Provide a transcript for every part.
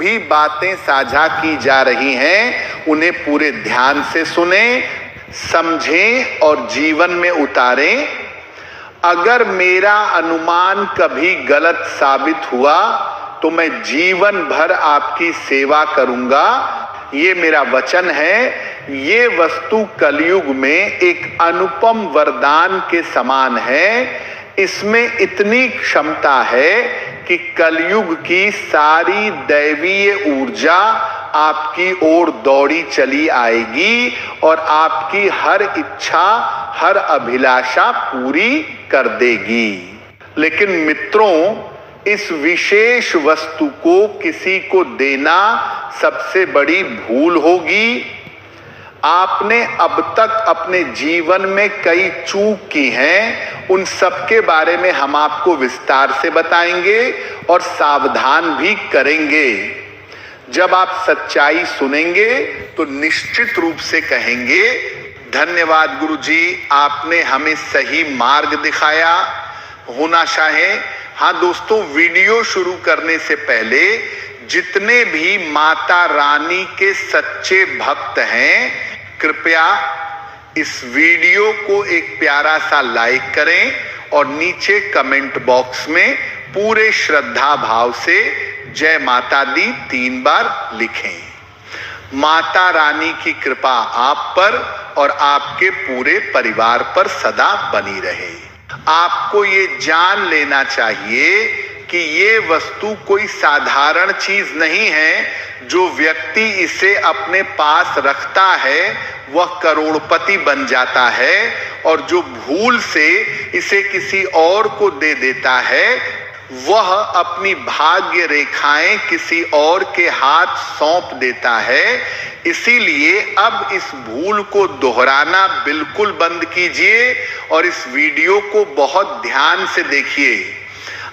भी बातें साझा की जा रही हैं उन्हें पूरे ध्यान से सुने, समझें और जीवन में उतारें। अगर मेरा अनुमान कभी गलत साबित हुआ तो मैं जीवन भर आपकी सेवा करूंगा, ये मेरा वचन है। ये वस्तु कलयुग में एक अनुपम वरदान के समान है। इसमें इतनी क्षमता है कि कलयुग की सारी दैवीय ऊर्जा आपकी ओर दौड़ी चली आएगी और आपकी हर इच्छा, हर अभिलाषा पूरी कर देगी। लेकिन मित्रों, इस विशेष वस्तु को किसी को देना सबसे बड़ी भूल होगी। आपने अब तक अपने जीवन में कई चूक की हैं, उन सब के बारे में हम आपको विस्तार से बताएंगे और सावधान भी करेंगे। जब आप सच्चाई सुनेंगे तो निश्चित रूप से कहेंगे, धन्यवाद गुरुजी, आपने हमें सही मार्ग दिखाया। होना चाहे। हाँ दोस्तों, वीडियो शुरू करने से पहले जितने भी माता रानी के सच्चे भक्त हैं, कृपया इस वीडियो को एक प्यारा सा लाइक करें और नीचे कमेंट बॉक्स में पूरे श्रद्धा भाव से जय माता दी 3 बार लिखें। माता रानी की कृपा आप पर और आपके पूरे परिवार पर सदा बनी रहे। आपको ये जान लेना चाहिए कि ये वस्तु कोई साधारण चीज नहीं है। जो व्यक्ति इसे अपने पास रखता है वह करोड़पति बन जाता है, और जो भूल से इसे किसी और को दे देता है वह अपनी भाग्य रेखाएं किसी और के हाथ सौंप देता है। इसीलिए अब इस भूल को दोहराना बिल्कुल बंद कीजिए और इस वीडियो को बहुत ध्यान से देखिए।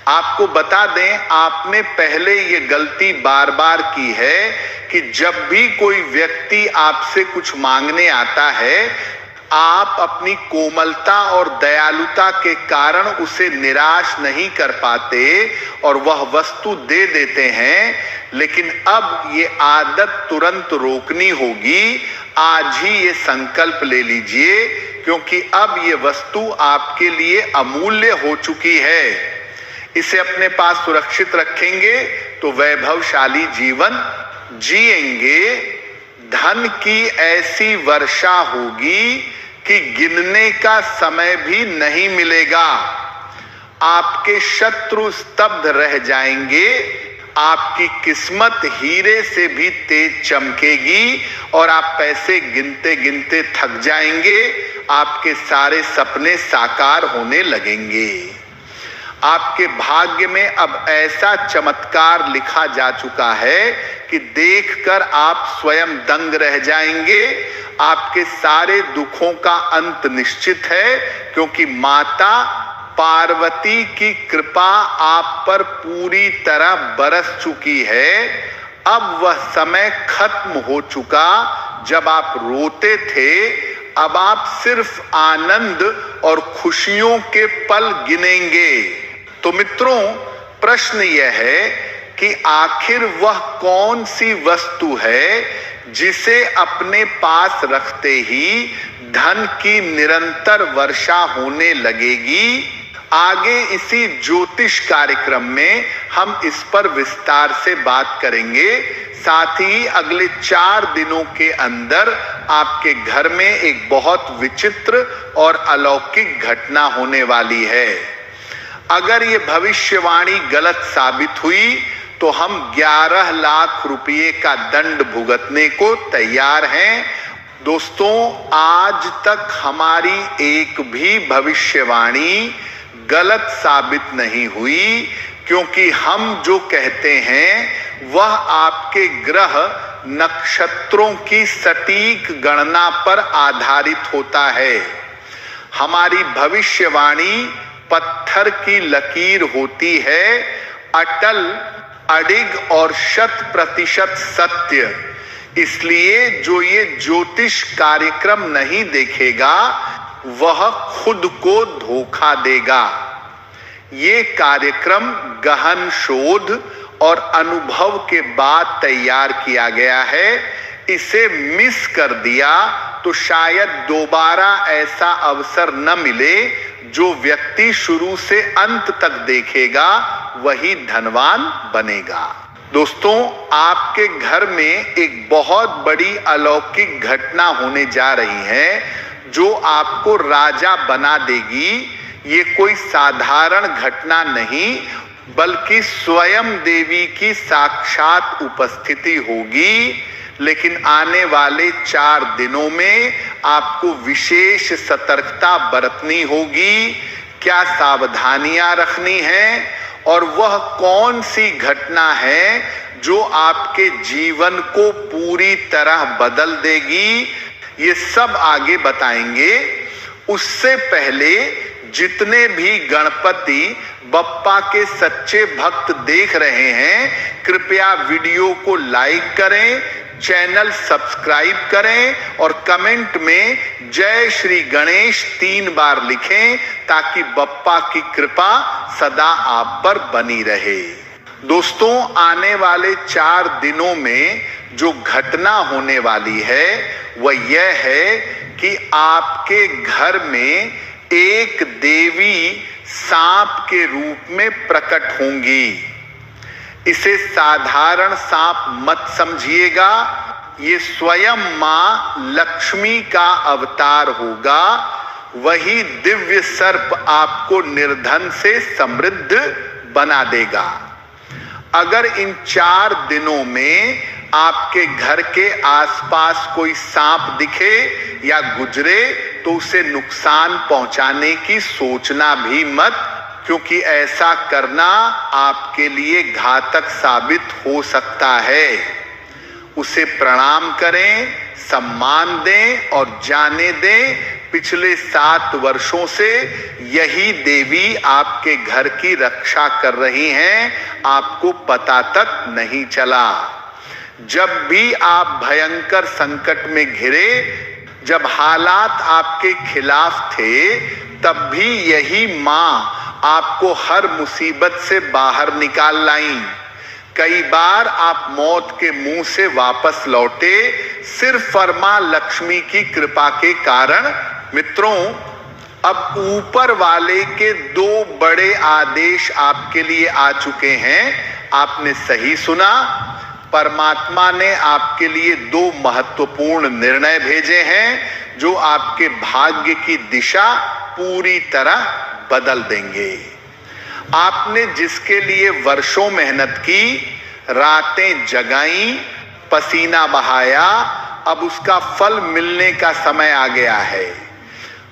आपको बता दें, आपने पहले ये गलती बार बार की है कि जब भी कोई व्यक्ति आपसे कुछ मांगने आता है, आप अपनी कोमलता और दयालुता के कारण उसे निराश नहीं कर पाते और वह वस्तु दे देते हैं। लेकिन अब ये आदत तुरंत रोकनी होगी। आज ही ये संकल्प ले लीजिए, क्योंकि अब ये वस्तु आपके लिए अमूल्य हो चुकी है। इसे अपने पास सुरक्षित रखेंगे तो वैभवशाली जीवन जिएंगे। धन की ऐसी वर्षा होगी कि गिनने का समय भी नहीं मिलेगा। आपके शत्रु स्तब्ध रह जाएंगे। आपकी किस्मत हीरे से भी तेज चमकेगी और आप पैसे गिनते गिनते थक जाएंगे। आपके सारे सपने साकार होने लगेंगे। आपके भाग्य में अब ऐसा चमत्कार लिखा जा चुका है कि देखकर आप स्वयं दंग रह जाएंगे। आपके सारे दुखों का अंत निश्चित है, क्योंकि माता पार्वती की कृपा आप पर पूरी तरह बरस चुकी है। अब वह समय खत्म हो चुका जब आप रोते थे। अब आप सिर्फ आनंद और खुशियों के पल गिनेंगे। तो मित्रों, प्रश्न यह है कि आखिर वह कौन सी वस्तु है जिसे अपने पास रखते ही धन की निरंतर वर्षा होने लगेगी। आगे इसी ज्योतिष कार्यक्रम में हम इस पर विस्तार से बात करेंगे। साथ ही अगले 4 दिनों के अंदर आपके घर में एक बहुत विचित्र और अलौकिक घटना होने वाली है। अगर ये भविष्यवाणी गलत साबित हुई तो हम 11 लाख रुपये का दंड भुगतने को तैयार हैं। दोस्तों, आज तक हमारी एक भी भविष्यवाणी गलत साबित नहीं हुई, क्योंकि हम जो कहते हैं वह आपके ग्रह नक्षत्रों की सटीक गणना पर आधारित होता है। हमारी भविष्यवाणी पत्थर की लकीर होती है, अटल, अडिग और 100% सत्य। इसलिए जो ये ज्योतिष कार्यक्रम नहीं देखेगा वह खुद को धोखा देगा। ये कार्यक्रम गहन शोध और अनुभव के बाद तैयार किया गया है। इसे मिस कर दिया तो शायद दोबारा ऐसा अवसर न मिले। जो व्यक्ति शुरू से अंत तक देखेगा वही धनवान बनेगा। दोस्तों, आपके घर में एक बहुत बड़ी अलौकिक घटना होने जा रही है जो आपको राजा बना देगी। ये कोई साधारण घटना नहीं बल्कि स्वयं देवी की साक्षात उपस्थिति होगी। लेकिन आने वाले 4 दिनों में आपको विशेष सतर्कता बरतनी होगी। क्या सावधानियां रखनी है और वह कौन सी घटना है जो आपके जीवन को पूरी तरह बदल देगी, ये सब आगे बताएंगे। उससे पहले जितने भी गणपति बप्पा के सच्चे भक्त देख रहे हैं, कृपया वीडियो को लाइक करें, चैनल सब्सक्राइब करें और कमेंट में जय श्री गणेश 3 बार लिखें ताकि बप्पा की कृपा सदा आप पर बनी रहे। दोस्तों, आने वाले 4 दिनों में जो घटना होने वाली है वह यह है कि आपके घर में एक देवी सांप के रूप में प्रकट होंगी। इसे साधारण सांप मत समझिएगा, ये स्वयं मां लक्ष्मी का अवतार होगा। वही दिव्य सर्प आपको निर्धन से समृद्ध बना देगा। अगर इन 4 दिनों में आपके घर के आसपास कोई सांप दिखे या गुजरे तो उसे नुकसान पहुंचाने की सोचना भी मत, क्योंकि ऐसा करना आपके लिए घातक साबित हो सकता है। उसे प्रणाम करें, सम्मान दें और जाने दें पिछले 7 वर्षों से यही देवी आपके घर की रक्षा कर रही हैं, आपको पता तक नहीं चला। जब भी आप भयंकर संकट में घिरे, जब हालात आपके खिलाफ थे, तब भी यही मां आपको हर मुसीबत से बाहर निकाल लाई। कई बार आप मौत के मुंह से वापस लौटे सिर्फ मां लक्ष्मी की कृपा के कारण। मित्रों, अब ऊपर वाले के 2 बड़े आदेश आपके लिए आ चुके हैं। आपने सही सुना, परमात्मा ने आपके लिए 2 महत्वपूर्ण निर्णय भेजे हैं जो आपके भाग्य की दिशा पूरी तरह बदल देंगे। आपने जिसके लिए वर्षों मेहनत की, रातें जगाई, पसीना बहाया, अब उसका फल मिलने का समय आ गया है।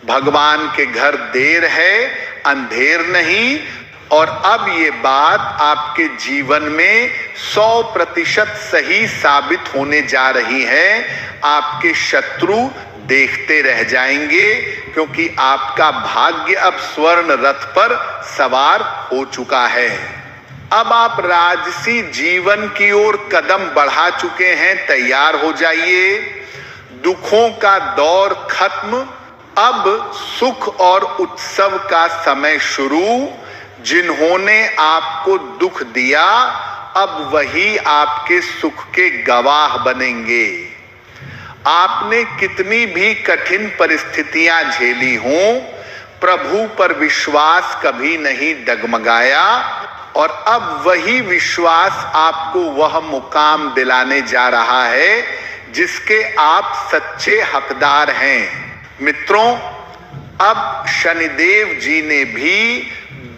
भगवान के घर देर है, अंधेर नहीं। और अब ये बात आपके जीवन में 100% सही साबित होने जा रही है। आपके शत्रु देखते रह जाएंगे क्योंकि आपका भाग्य अब स्वर्ण रथ पर सवार हो चुका है। अब आप राजसी जीवन की ओर कदम बढ़ा चुके हैं, तैयार हो जाइए। दुखों का दौर खत्म, अब सुख और उत्सव का समय शुरू। जिन्होंने आपको दुख दिया, अब वही आपके सुख के गवाह बनेंगे। आपने कितनी भी कठिन परिस्थितियां झेली हों, प्रभु पर विश्वास कभी नहीं डगमगाया और अब वही विश्वास आपको वह मुकाम दिलाने जा रहा है जिसके आप सच्चे हकदार हैं। मित्रों, अब शनिदेव जी ने भी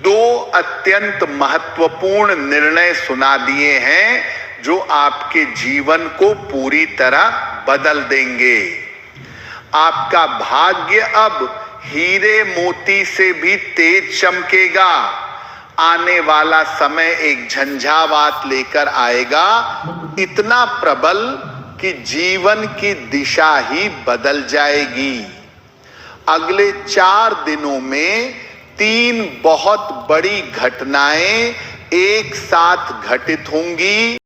2 अत्यंत महत्वपूर्ण निर्णय सुना दिए हैं जो आपके जीवन को पूरी तरह बदल देंगे। आपका भाग्य अब हीरे मोती से भी तेज चमकेगा। आने वाला समय एक झंझावात लेकर आएगा, इतना प्रबल कि जीवन की दिशा ही बदल जाएगी। अगले 4 दिनों में 3 बहुत बड़ी घटनाएं एक साथ घटित होंगी।